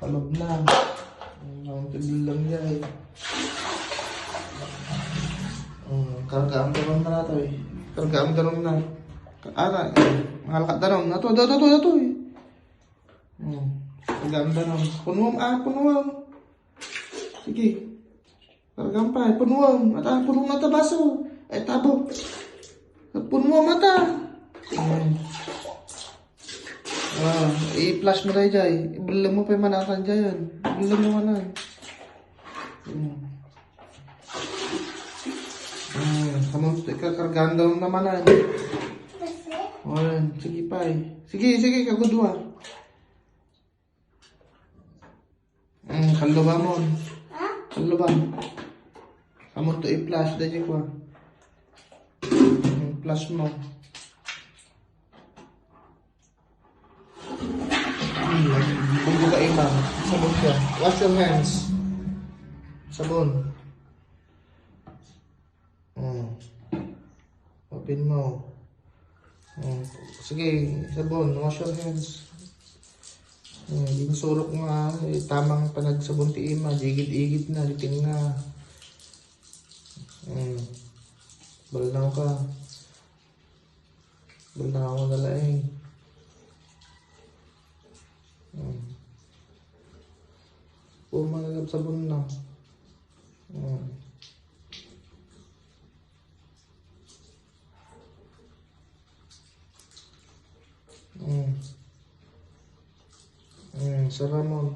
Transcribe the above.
Kalog na. Ang tigil lang yan. Kargaan darong na nato eh. Kargaan darong na. Ara, mahalakat darong. Nato. Eh. Kargaan darong. Punuam. Sige. Kargaan pa eh. Punuam. Punuam mata baso. Tabo. Punuam mata. I-flash mo tayo dyan. Ibulang mo pa yung manatan dyan. Ibulang mo manan. Kamu kakargaan daw naman na. Sige pa eh. Sige, kagudwa. Kalubang mo. Kalubang. Kamu to i-flash dyan ko. Flash mo. Bunggo ka imam. Sabon ka. Wash your hands. Sabon. Open mo. Sige, sabon. Wash your hands. Di masurok nga. Tamang panagsabon ti ima. Digit-igit na. Liting nga. Balanaw ka. Balanaw mo na laing. Pumalagap sabon na. Saramon.